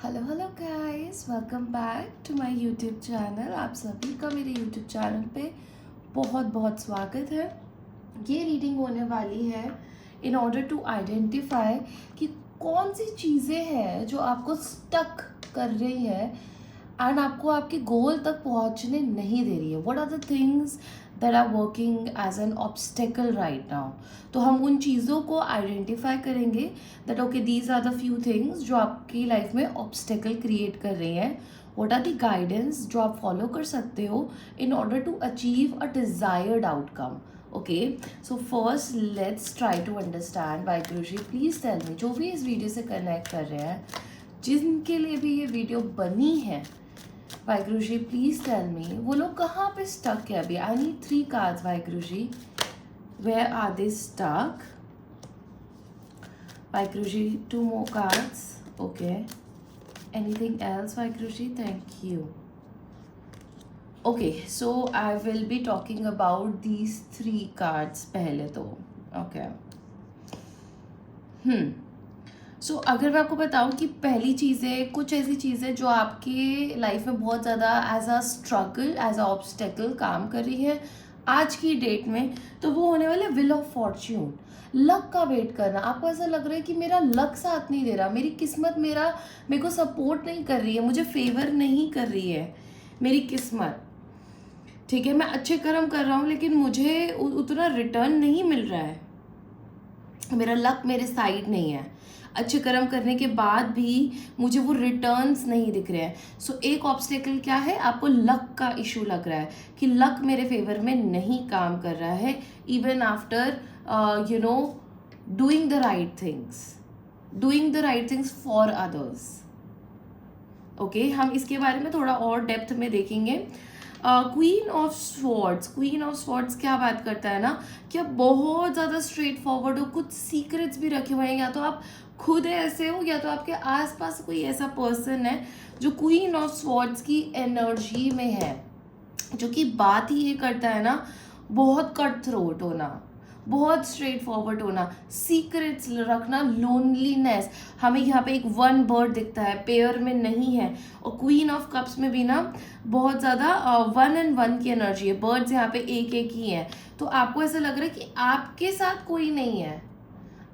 Hello guys, welcome back to my YouTube channel. आप सभी का मेरे यूट्यूब चैनल पे बहुत बहुत स्वागत है। ये रीडिंग होने वाली है इन ऑर्डर टू आइडेंटिफाई कि कौन सी चीज़ें हैं जो आपको स्टक कर रही है एंड आपको आपके गोल तक पहुंचने नहीं दे रही है। What are the things that are working as an obstacle right now. तो हम उन चीज़ों को आइडेंटिफाई करेंगे that okay these are the few things जो आपकी लाइफ में ऑब्स्टेकल क्रिएट कर रही हैं। व्हाट आर द गाइडेंस जो आप फॉलो कर सकते हो in order to achieve a desired outcome. Okay, so first let's try to understand. Waheguru ji please tell me, जो भी इस वीडियो से कनेक्ट कर रहे हैं, जिनके लिए भी ये वीडियो बनी है, Waheguru ji please tell me वो लोग कहाँ पे स्टक है अभी। I need 3 cards Waheguru ji. Where are they stuck? Waheguru ji 2 more cards. Okay. Anything else Waheguru ji? Thank you. Okay, so I will be talking about these 3 cards पहले तो. Okay. सो अगर मैं आपको बताऊं कि पहली चीज़ें, कुछ ऐसी चीज़ें जो आपके लाइफ में बहुत ज़्यादा as a struggle, as a obstacle काम कर रही है आज की डेट में, तो वो होने वाले व्हील ऑफ फॉर्च्यून। लक का वेट करना। आपको ऐसा लग रहा है कि मेरा लक साथ नहीं दे रहा, मेरी किस्मत मेरे को सपोर्ट नहीं कर रही है, मुझे फेवर नहीं कर रही है मेरी किस्मत। ठीक है, मैं अच्छे कर्म कर रहा हूँ लेकिन मुझे उतना रिटर्न नहीं मिल रहा है, मेरा लक मेरे साइड नहीं है। अच्छे कर्म करने के बाद भी मुझे वो रिटर्न्स नहीं दिख रहे हैं। सो एक ऑब्स्टेकल क्या है, आपको लक का इशू लग रहा है कि लक मेरे फेवर में नहीं काम कर रहा है, even after doing the right things for others. Okay, हम इसके बारे में थोड़ा और डेप्थ में देखेंगे। क्वीन ऑफ स्वॉर्ड्स क्या बात करता है ना, कि आप बहुत ज़्यादा स्ट्रेट फॉरवर्ड हो, कुछ सीक्रेट्स भी रखे हुए हैं, या तो आप खुद ऐसे हो या तो आपके आसपास कोई ऐसा पर्सन है जो क्वीन ऑफ स्वॉर्ड्स की एनर्जी में है, जो कि बात ही ये करता है ना, बहुत कट थ्रोट होना, बहुत स्ट्रेट फॉरवर्ड होना, सीक्रेट्स रखना, लोनलीनेस। हमें यहाँ पे एक 1 बर्ड दिखता है, पेयर में नहीं है। और क्वीन ऑफ कप्स में भी ना बहुत ज़्यादा 1 and 1 की एनर्जी है, बर्ड्स यहाँ पे एक एक ही हैं। तो आपको ऐसा लग रहा है कि आपके साथ कोई नहीं है,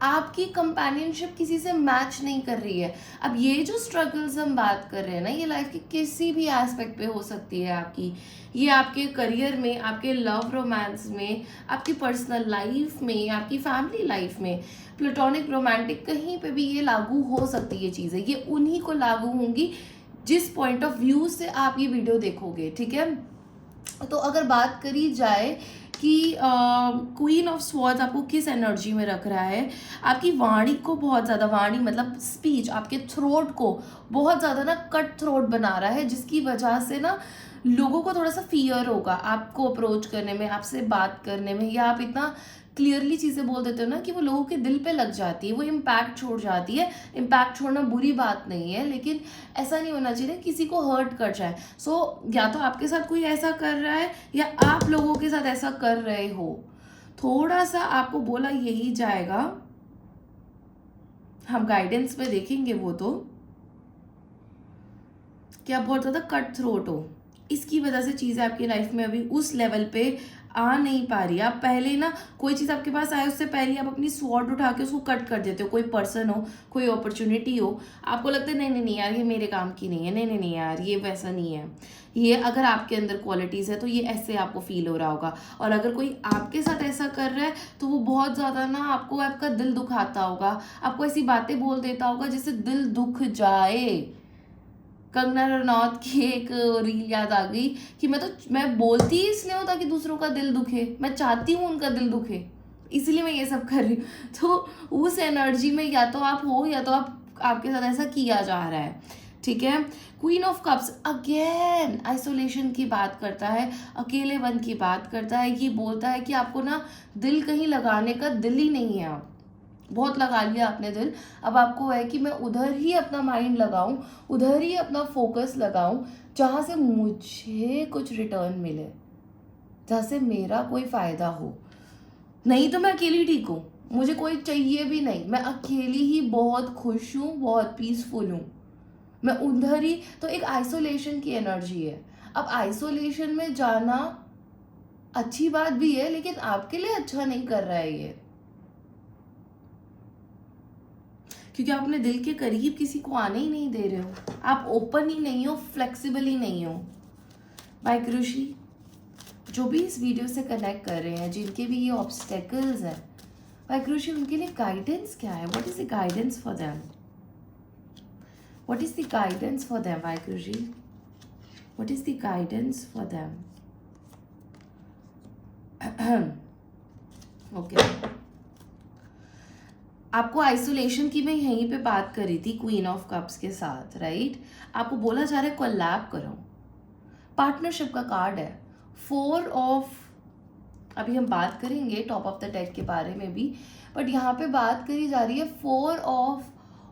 आपकी कंपेनियनशिप किसी से मैच नहीं कर रही है। अब ये जो स्ट्रगल्स हम बात कर रहे हैं ना, ये लाइफ के किसी भी एस्पेक्ट पे हो सकती है आपकी। ये आपके करियर में, आपके लव रोमांस में, आपकी पर्सनल लाइफ में, आपकी फैमिली लाइफ में, प्लेटोनिक रोमांटिक, कहीं पे भी ये लागू हो सकती है चीज़ें। ये उन्हीं को लागू होंगी जिस पॉइंट ऑफ व्यू से आप ये वीडियो देखोगे। ठीक है, तो अगर बात करी जाए कि क्वीन ऑफ स्वॉर्ड्स आपको किस एनर्जी में रख रहा है, आपकी वाणी को बहुत ज़्यादा, वाणी मतलब स्पीच, आपके थ्रोट को बहुत ज़्यादा ना कट थ्रोट बना रहा है, जिसकी वजह से ना लोगों को थोड़ा सा फियर होगा आपको अप्रोच करने में, आपसे बात करने में, या आप इतना क्लियरली चीज़ें बोल देते हो ना कि वो लोगों के दिल पे लग जाती है, वो इम्पैक्ट छोड़ जाती है। इम्पैक्ट छोड़ना बुरी बात नहीं है, लेकिन ऐसा नहीं होना चाहिए किसी को हर्ट कर जाए। सो या तो आपके साथ कोई ऐसा कर रहा है या आप लोगों के साथ ऐसा कर रहे हो। थोड़ा सा आपको बोला यही जाएगा, हम गाइडेंस में देखेंगे वो तो, कि आप बहुत ज़्यादा कट थ्रोट हो, इसकी वजह से चीज़ें आपकी लाइफ में अभी उस लेवल पे आ नहीं पा रही। आप पहले ना कोई चीज़ आपके पास आए उससे पहले आप अपनी स्वॉर्ड उठा के उसको कट कर देते हो। कोई पर्सन हो, कोई अपॉर्चुनिटी हो, आपको लगता है नहीं नहीं नहीं यार ये मेरे काम की नहीं है, नहीं नहीं नहीं यार ये वैसा नहीं है। ये अगर आपके अंदर क्वालिटीज़ है तो ये ऐसे आपको फील हो रहा होगा। और अगर कोई आपके साथ ऐसा कर रहा है तो वो बहुत ज़्यादा ना आपको, आपका दिल दुखाता होगा, आपको ऐसी बातें बोल देता होगा जिससे दिल दुख जाए। कंगना रनौत की एक रील याद आ गई कि मैं बोलती ही इसलिए हूँ ताकि दूसरों का दिल दुखे, मैं चाहती हूँ उनका दिल दुखे, इसलिए मैं ये सब कर रही हूँ। तो उस एनर्जी में या तो आप हो या तो आपके साथ ऐसा किया जा रहा है। ठीक है, queen of cups again isolation की बात करता है, अकेलेपन की बात करता है। ये बोलता है कि आपको ना दिल कहीं लगाने का दिल ही नहीं है, आप बहुत लगा लिया आपने दिल, अब आपको है कि मैं उधर ही अपना माइंड लगाऊं, उधर ही अपना फोकस लगाऊं जहाँ से मुझे कुछ रिटर्न मिले, जहाँ से मेरा कोई फ़ायदा हो। नहीं तो मैं अकेली ठीक हूँ, मुझे कोई चाहिए भी नहीं, मैं अकेली ही बहुत खुश हूँ, बहुत पीसफुल हूँ। मैं उधर ही, तो एक आइसोलेशन की एनर्जी है। अब आइसोलेशन में जाना अच्छी बात भी है, लेकिन आपके लिए अच्छा नहीं कर रहा है ये, क्योंकि आप अपने दिल के करीब किसी को आने ही नहीं दे रहे हो, आप ओपन ही नहीं हो, फ्लेक्सिबल ही नहीं हो। वाहिगुरु, जो भी इस वीडियो से कनेक्ट कर रहे हैं, जिनके भी ये ऑब्स्टेकल्स हैं, वाहिगुरु उनके लिए गाइडेंस क्या है? What is the guidance for them? What is the guidance for them Waheguru? What is the guidance for them? Okay, आपको आइसोलेशन की मैं यहीं पे बात करी थी क्वीन ऑफ कप्स के साथ, राइट? आपको बोला जा रहा है कोलैब करो, पार्टनरशिप का कार्ड है। 4 ऑफ, अभी हम बात करेंगे टॉप ऑफ द डेक के बारे में भी, बट यहाँ पे बात करी जा रही है 4 ऑफ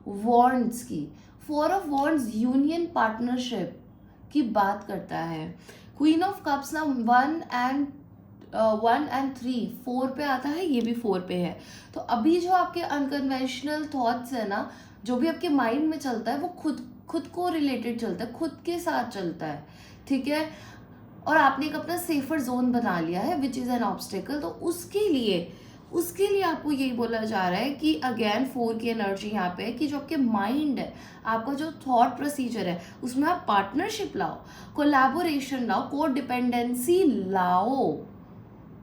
वॉन्ड्स की। 4 ऑफ वॉन्ड्स यूनियन, पार्टनरशिप की बात करता है। क्वीन ऑफ कप्स ना 1 एंड 3 4 पे आता है, ये भी 4 पे है। तो अभी जो आपके अनकन्वेंशनल थॉट्स है ना, जो भी आपके माइंड में चलता है, वो खुद को रिलेटेड चलता है, खुद के साथ चलता है, ठीक है? और आपने एक अपना सेफर जोन बना लिया है विच इज़ एन ऑब्स्टिकल। तो उसके लिए आपको यही बोला जा रहा है कि अगेन 4 की एनर्जी यहाँ पे है कि जो आपके माइंड है, आपका जो थॉट प्रोसीजर है, उसमें आप पार्टनरशिप लाओ, कोलैबोरेशन लाओ, को डिपेंडेंसी लाओ।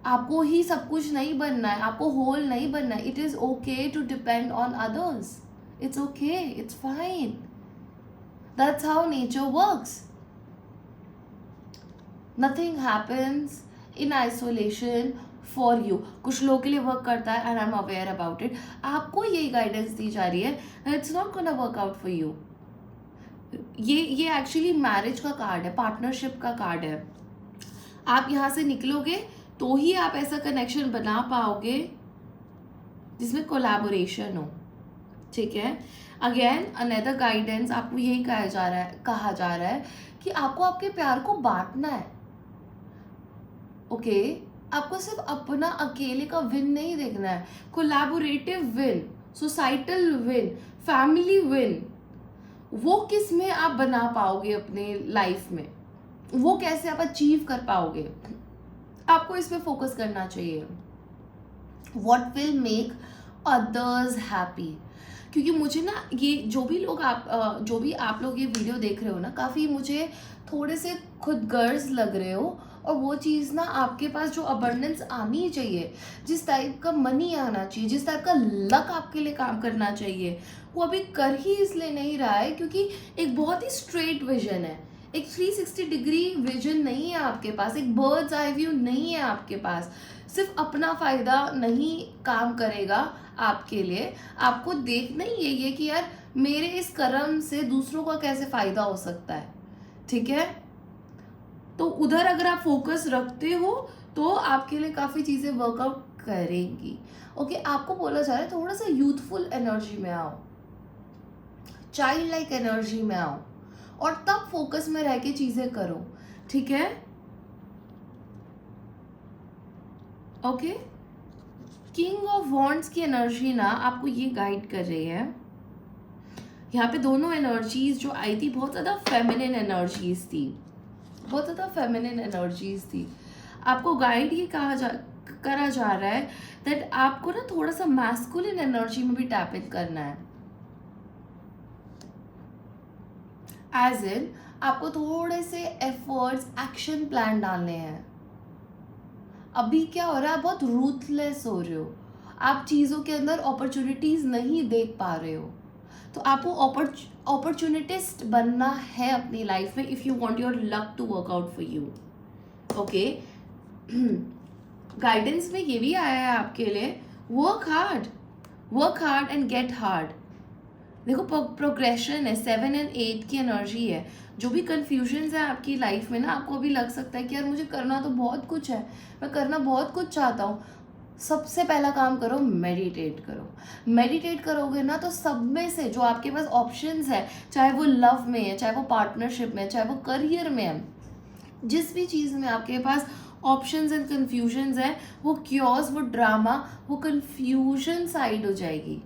आपको ही सब कुछ नहीं बनना है, आपको होल नहीं बनना है। It is okay to depend on others, it's okay, it's fine, that's how nature works. Nothing happens in isolation for you. कुछ लोगों के लिए वर्क करता है and I am aware about it. आपको यही गाइडेंस दी जा रही है, it's not gonna work out for you. ये एक्चुअली मैरिज का कार्ड है, पार्टनरशिप का कार्ड है। आप यहाँ से निकलोगे तो ही आप ऐसा कनेक्शन बना पाओगे जिसमें कोलैबोरेशन हो, ठीक है? अगेन अनदर गाइडेंस, आपको यही कहा जा रहा है कि आपको आपके प्यार को बांटना है, ओके? आपको सिर्फ अपना अकेले का विन नहीं देखना है, collaborative win, societal win, family win, वो किस में आप बना पाओगे अपने लाइफ में, वो कैसे आप अचीव कर पाओगे, आपको इस पे फोकस करना चाहिए। What will make others happy? क्योंकि मुझे ना ये जो भी आप लोग ये वीडियो देख रहे हो ना, काफ़ी मुझे थोड़े से खुद गर्ज लग रहे हो, और वो चीज़ ना आपके पास जो अबंडेंस आनी चाहिए, जिस टाइप का मनी आना चाहिए, जिस टाइप का लक आपके लिए काम करना चाहिए, वो अभी कर ही इसलिए नहीं रहा है क्योंकि एक बहुत ही स्ट्रेट विजन है, एक 360 डिग्री विजन नहीं है आपके पास, एक बर्ड्स आई व्यू नहीं है आपके पास। सिर्फ अपना फ़ायदा नहीं काम करेगा आपके लिए, आपको देखना ही यही है कि यार मेरे इस कर्म से दूसरों का कैसे फ़ायदा हो सकता है, ठीक है? तो उधर अगर आप फोकस रखते हो तो आपके लिए काफ़ी चीज़ें वर्कआउट करेंगी, ओके? आपको बोला जा रहा है थोड़ा सा यूथफुल एनर्जी में आओ, चाइल्ड लाइक एनर्जी में आओ, और तब फोकस में रह के चीज़ें करो, ठीक है? ओके, किंग ऑफ वॉन्ड्स की एनर्जी ना आपको ये गाइड कर रही है। यहाँ पे दोनों एनर्जीज जो आई थी बहुत ज़्यादा फेमिनिन एनर्जीज थी, आपको गाइड ये करा जा रहा है दैट आपको ना थोड़ा सा मैस्कुलिन एनर्जी में भी टैप इन करना है, एज इन आपको थोड़े से एफर्ट्स, एक्शन प्लान डालने हैं। अभी क्या हो रहा है, आप बहुत रूथलेस हो रहे हो, आप चीज़ों के अंदर अपॉर्चुनिटीज़ नहीं देख पा रहे हो, तो आपको अपॉर्चुनिटिस्ट बनना है अपनी लाइफ में if you want your luck to work out for you, okay? Guidance में ये भी आया है आपके लिए, work hard and get hard. देखो प्रोग्रेशन है, 7 एंड 8 की एनर्जी है। जो भी कन्फ्यूजन्स है आपकी लाइफ में ना, आपको अभी लग सकता है कि यार मुझे करना तो बहुत कुछ है, मैं करना बहुत कुछ चाहता हूँ। सबसे पहला काम करो, मेडिटेट करो। मेडिटेट करोगे ना तो सब में से जो आपके पास ऑप्शंस है, चाहे वो लव में है, चाहे वो पार्टनरशिप में है, चाहे वो करियर में है, जिस भी चीज़ में आपके पास ऑप्शंस एंड कन्फ्यूजन्स है, वो क्योस, वो ड्रामा, वो कन्फ्यूजन साइड हो जाएगी,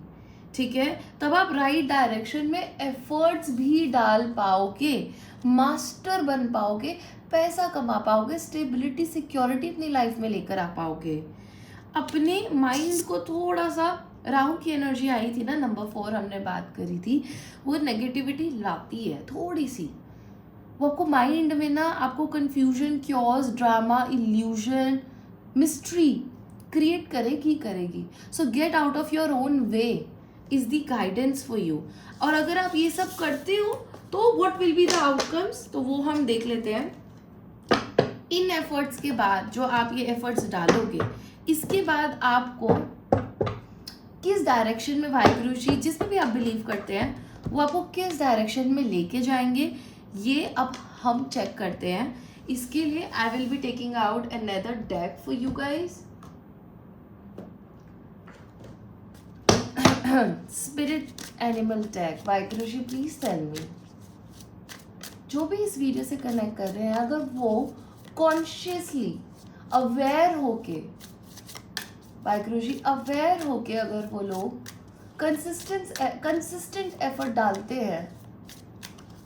ठीक है, तब आप राइट डायरेक्शन में एफर्ट्स भी डाल पाओगे, मास्टर बन पाओगे, पैसा कमा पाओगे, स्टेबिलिटी सिक्योरिटी अपनी लाइफ में लेकर आ पाओगे। अपने माइंड को थोड़ा सा, राहु की एनर्जी आई थी ना, नंबर 4 हमने बात करी थी, वो नेगेटिविटी लाती है थोड़ी सी, वो आपको माइंड में ना आपको confusion, chaos, drama, illusion, mystery create करेगी। So get out of your own way is the guidance for you. और अगर आप ये सब करते हो तो what will be the outcomes, तो वो हम देख लेते हैं। इन एफर्ट्स के बाद जो आप ये एफर्ट्स डालोगे, इसके बाद आपको किस डायरेक्शन में वाहिगुरु जी, जिसमें भी आप बिलीव करते हैं, वो आपको किस डायरेक्शन में लेके जाएंगे, ये अब हम चेक करते हैं। इसके लिए I will be taking out another deck for you guys. Spirit animal deck, Waheguru ji please tell me, जो भी इस वीडियो से कनेक्ट कर रहे हैं, अगर वो कॉन्शियसली अवेयर होके, वाहिगुरु जी अवेयर होके अगर वो लोग कंसिस्टेंट एफर्ट डालते हैं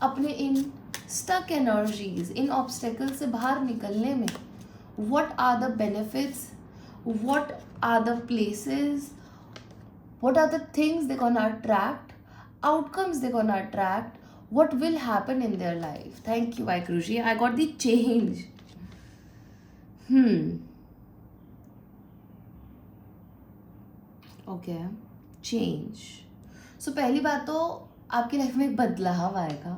अपने इन स्टक एनर्जीज, इन ऑब्स्टेकल से बाहर निकलने में, what are the benefits, what are the places, what are the things they gonna attract, outcomes they gonna attract, what will happen in their life. Thank you, Vaikuruji. I got the change. Okay. Change. So पहली बात तो आपकी life में एक बदलाव आएगा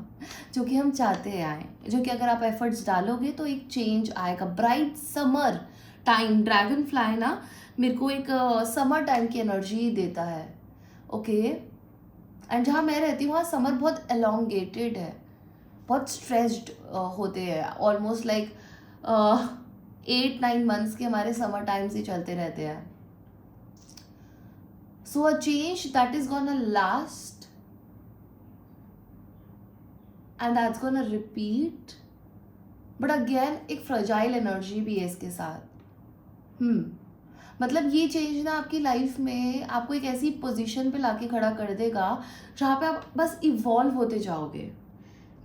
जो कि हम चाहते आए, जो कि अगर आप एफर्ट्स डालोगे तो एक चेंज आएगा। Bright summer time, dragon fly ना मेरे को एक समर टाइम की एनर्जी देता है। ओके, एंड जहाँ मैं रहती हूँ वहाँ समर बहुत एलोंगेटेड है, बहुत स्ट्रेस्ड होते हैं, ऑलमोस्ट लाइक 8-9 मंथ्स के हमारे समर टाइम्स ही चलते रहते हैं। So a change that is gonna last and that's gonna repeat, but again एक फ्रजाइल एनर्जी भी है इसके साथ। मतलब ये चेंज ना आपकी लाइफ में आपको एक ऐसी पोजीशन पे लाके खड़ा कर देगा जहाँ पे आप बस इवॉल्व होते जाओगे।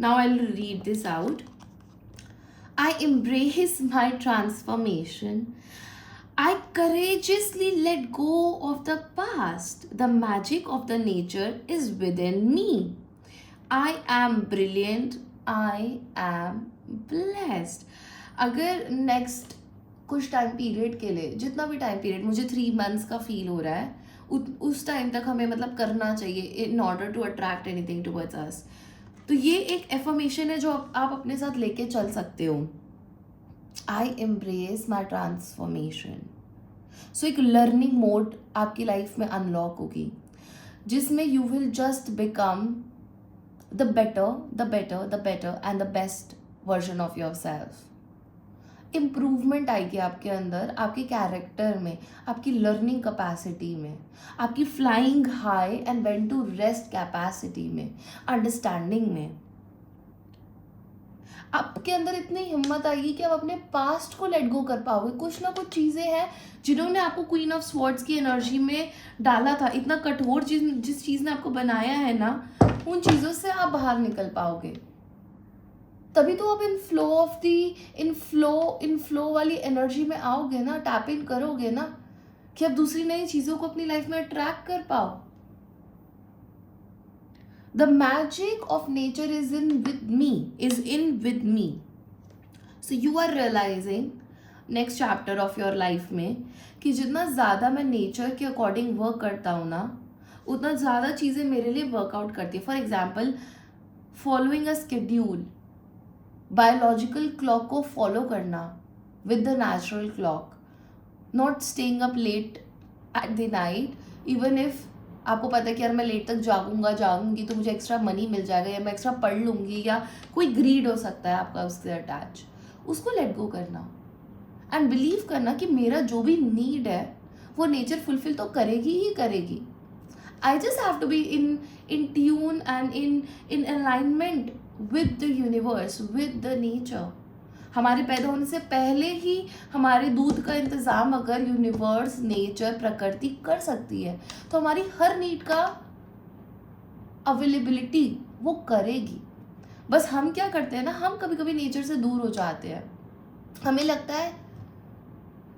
Now I will read this out. I embrace my transformation, I courageously let go of the past, the magic of the nature is with in me, I am brilliant, I am blessed. अगर next कुछ time period के लिए, जितना भी time period मुझे 3 months का feel हो रहा है, उस टाइम तक हमें मतलब करना चाहिए in order to attract anything towards us. तो ये एक एफर्मेशन है जो आप अपने साथ लेके चल सकते हो। आई एम्ब्रेस माई ट्रांसफॉर्मेशन। सो एक लर्निंग मोड आपकी लाइफ में अनलॉक होगी जिसमें you will just become the better and the best version of your self. Improvement आएगी आपके अंदर, आपके कैरेक्टर में, आपकी लर्निंग कैपेसिटी में, आपकी flying high and when to rest capacity में, अंडरस्टैंडिंग में। आपके अंदर इतनी हिम्मत आएगी कि आप अपने पास्ट को लेट गो कर पाओगे। कुछ ना कुछ चीज़ें हैं जिन्होंने आपको क्वीन ऑफ स्वॉर्ड्स की एनर्जी में डाला था, इतना कठोर जिस चीज़ ने आपको बनाया है ना, उन चीज़ों से आप बाहर निकल पाओगे। तभी तो आप इन फ्लो वाली एनर्जी में आओगे ना, टैप इन करोगे ना, कि आप दूसरी नई चीज़ों को अपनी लाइफ में अट्रैक्ट कर पाओ। The magic of nature is in with me. So you are realising next chapter of your life में कि जितना ज़्यादा मैं नेचर के अकॉर्डिंग वर्क करता हूँ ना, उतना ज़्यादा चीज़ें मेरे लिए वर्कआउट करती है। For example, following a schedule, biological clock को फॉलो करना with the natural clock, not staying up late at the night, even if आपको पता है कि यार मैं लेट तक जागूंगी तो मुझे एक्स्ट्रा मनी मिल जाएगा, या मैं एक्स्ट्रा पढ़ लूँगी, या कोई ग्रीड हो सकता है आपका उससे अटैच, उसको लेट गो करना एंड बिलीव करना कि मेरा जो भी नीड है वो नेचर फुलफिल तो करेगी ही करेगी। I just have to be in tune and in alignment with the universe, with the nature। हमारे पैदा होने से पहले ही हमारे दूध का इंतज़ाम अगर यूनिवर्स, नेचर, प्रकृति कर सकती है, तो हमारी हर नीड का अवेलेबिलिटी वो करेगी। बस हम क्या करते हैं ना, हम कभी कभी नेचर से दूर हो जाते हैं। हमें लगता है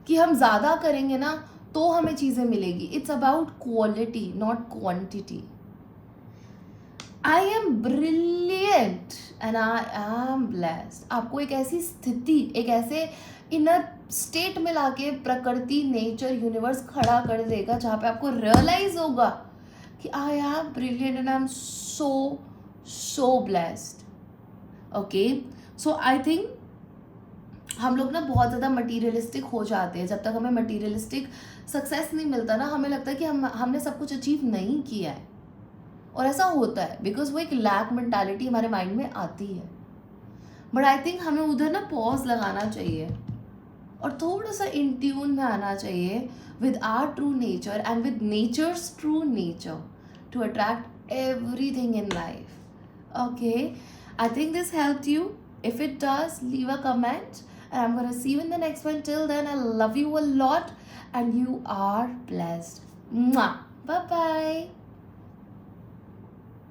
कि हम ज़्यादा करेंगे ना तो हमें चीज़ें मिलेगी। It's about quality not quantity. I am brilliant and I am blessed. आपको एक ऐसी स्थिति, एक ऐसे इनर स्टेट में लाके प्रकृति, नेचर, यूनिवर्स खड़ा कर देगा जहाँ पे आपको रियलाइज होगा कि I am brilliant and I am so blessed. Okay, so I think हम लोग ना बहुत ज़्यादा मटीरियलिस्टिक हो जाते हैं। जब तक हमें मटीरियलिस्टिक सक्सेस नहीं मिलता ना, हमें लगता है कि हमने सब कुछ अचीव नहीं किया है। और ऐसा होता है बिकॉज वो एक लैक मेंटालिटी हमारे माइंड में आती है। बट आई थिंक हमें उधर ना पॉज लगाना चाहिए और थोड़ा सा इन ट्यून में आना चाहिए with our true nature and with nature's true nature to attract everything in life. Okay, I think this helped you. If it does, leave a comment and I'm gonna see you in the next one. Till then, I love you a lot and you are blessed. Mwah. Bye bye.